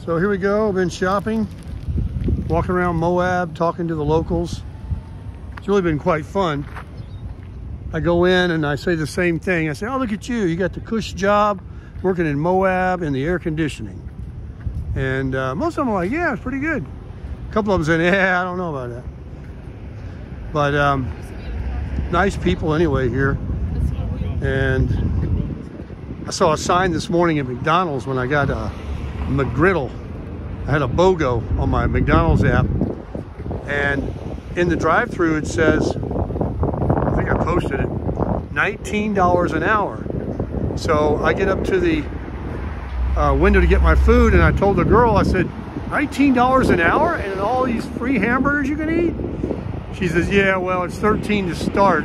So here we go, I've been shopping, walking around Moab, talking to the locals. It's really been quite fun. I go in and I say the same thing. I say, oh, look at you. You got the cush job working in Moab in the air conditioning. And most of them are like, yeah, it's pretty good. A couple of them said, yeah, I don't know about that. But nice people anyway here. And I saw a sign this morning at McDonald's when I got a McGriddle. I had a BOGO on my McDonald's app. And in the drive-thru it says, I think I posted it, $19 an hour. So I get up to the window to get my food, and I told the girl, I said, $19 an hour and all these free hamburgers you can eat? She says, yeah, well, it's 13 to start.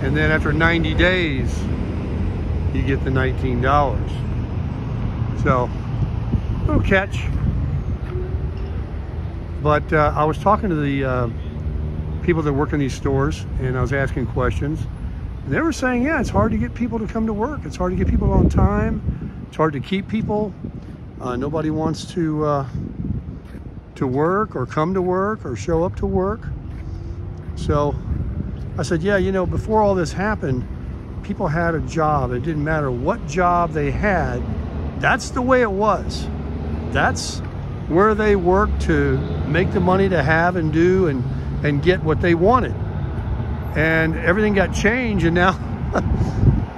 And then after 90 days, you get the $19. So, little catch. But I was talking to the people that work in these stores, and I was asking questions. And they were saying, yeah, it's hard to get people to come to work. It's hard to get people on time. It's hard to keep people. Nobody wants to work or come to work or show up to work. So I said, yeah, you know, before all this happened, people had a job. It didn't matter what job they had. That's the way it was. That's where they worked to make the money to have and do and get what they wanted. And everything got changed, and now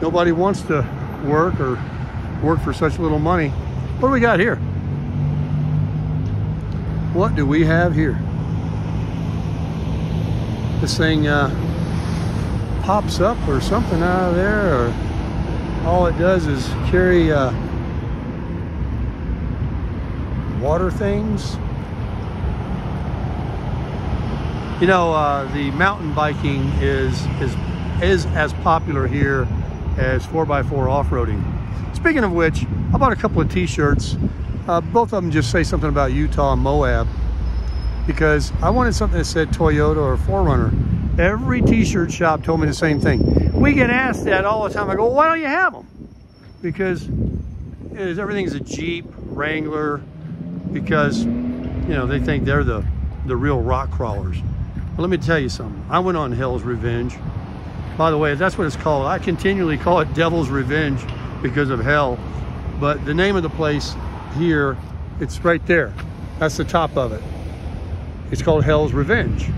nobody wants to work or work for such little money. What do we got here? What do we have here? This thing pops up or something out of there, or all it does is carry water things. You know, the mountain biking is as popular here as 4x4 off-roading. Speaking of which, I bought a couple of t-shirts. Both of them just say something about Utah and Moab, because I wanted something that said Toyota or 4Runner. Every t-shirt shop told me the same thing. We get asked that all the time. I go, well, why don't you have them? Because everything's a Jeep, Wrangler, because, you know, they think they're the real rock crawlers. Well, let me tell you something. I went on Hell's Revenge. By the way, that's what it's called. I continually call it Devil's Revenge because of hell. But the name of the place here, it's right there. That's the top of it. It's called Hell's Revenge.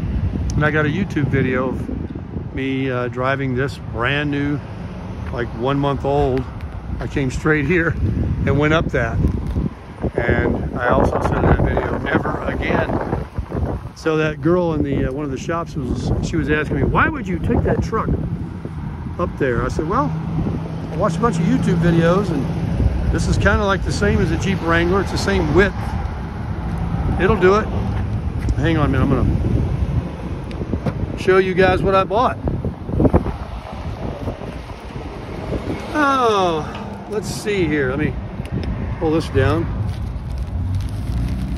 And I got a YouTube video of me driving this brand new, like 1 month old. I came straight here and went up that. And I also said in that video, never again. So that girl in the one of the shops she was asking me, why would you take that truck up there? I said, well, I watched a bunch of YouTube videos, and this is kind of like the same as a Jeep Wrangler. It's the same width. It'll do it. Hang on a minute, I'm gonna show you guys what I bought. Oh, let's see here. Let me pull this down.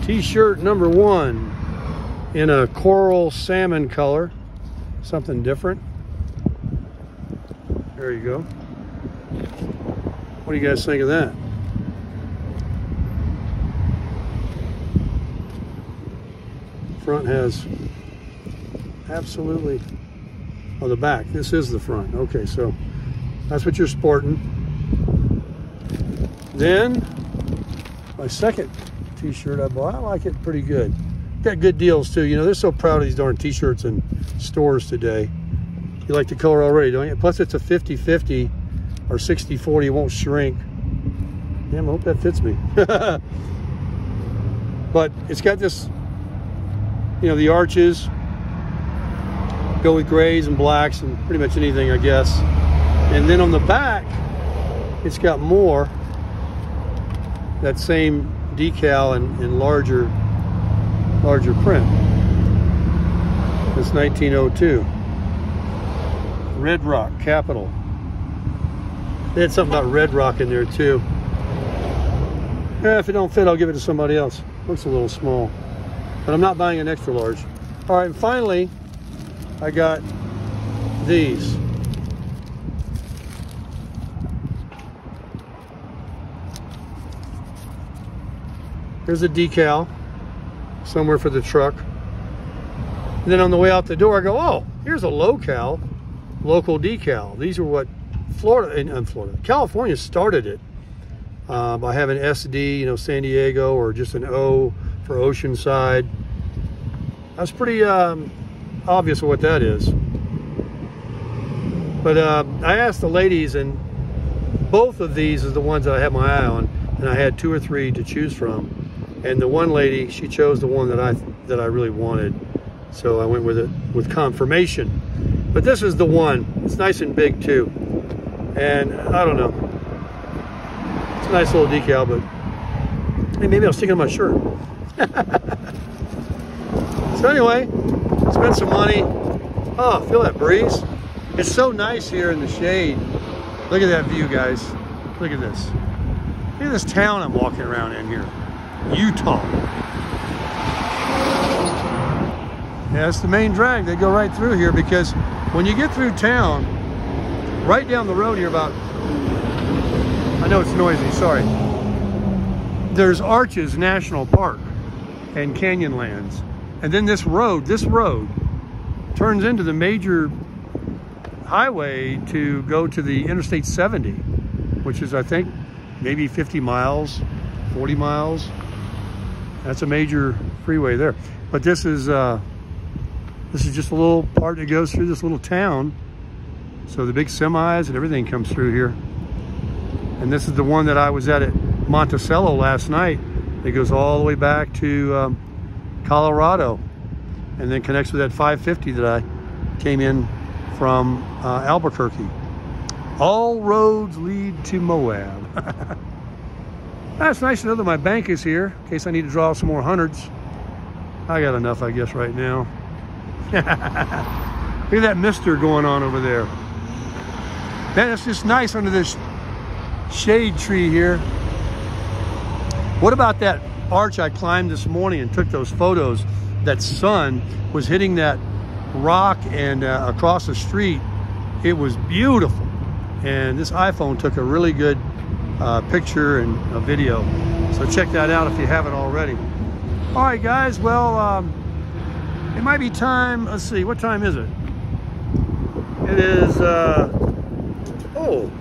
T-shirt number 1. In a coral salmon color, something different. There you go. What do you guys think of that? Front has absolutely, oh, the back. This is the front. Okay, so that's what you're sporting. Then my second t-shirt I bought, I like it pretty good. Got good deals too. You know, they're so proud of these darn t-shirts in stores today. You like the color already, don't you? Plus it's a 50-50 or 60-40, it won't shrink. Damn, I hope that fits me. But it's got this, you know, the arches go with grays and blacks and pretty much anything, I guess. And then on the back, it's got more, that same decal and larger print. It's 1902. Red Rock, capital. They had something about Red Rock in there too. If it don't fit, I'll give it to somebody else. Looks a little small, but I'm not buying an extra large. All right, and finally, I got these. Here's a decal somewhere for the truck. And then on the way out the door, I go, oh, here's a local decal. These are what California started it by having SD, you know, San Diego, or just an O for Oceanside. That's pretty obvious what that is. But I asked the ladies, and both of these is the ones that I had my eye on, and I had 2 or 3 to choose from. And the one lady, she chose the one that I really wanted, so I went with it with confirmation. But this is the one. It's nice and big too, and I don't know. It's a nice little decal, but hey, maybe I'll stick it on my shirt. So anyway, spent some money. Oh, feel that breeze. It's so nice here in the shade. Look at that view, guys. Look at this. Look at this town I'm walking around in here. Utah. Yeah, that's the main drag. They go right through here, because when you get through town, right down the road here about, I know it's noisy, sorry. There's Arches National Park and Canyonlands. And then this road turns into the major highway to go to the Interstate 70, which is, I think, maybe 50 miles, 40 miles. That's a major freeway there. But this is just a little part that goes through this little town. So the big semis and everything comes through here. And this is the one that I was at Monticello last night. It goes all the way back to Colorado, and then connects with that 550 that I came in from Albuquerque. All roads lead to Moab. That's nice to know that my bank is here in case I need to draw some more hundreds. I got enough, I guess, right now. Look at that mister going on over there. Man, it's just nice under this shade tree here. What about that arch I climbed this morning and took those photos? That sun was hitting that rock and across the street. It was beautiful. And this iPhone took a really good picture and a video. So check that out if you haven't already. All right, guys. Well, it might be time. Let's see. What time is it? It is, oh,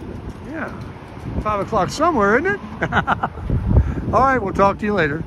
yeah, 5 o'clock somewhere, isn't it? All right. We'll talk to you later.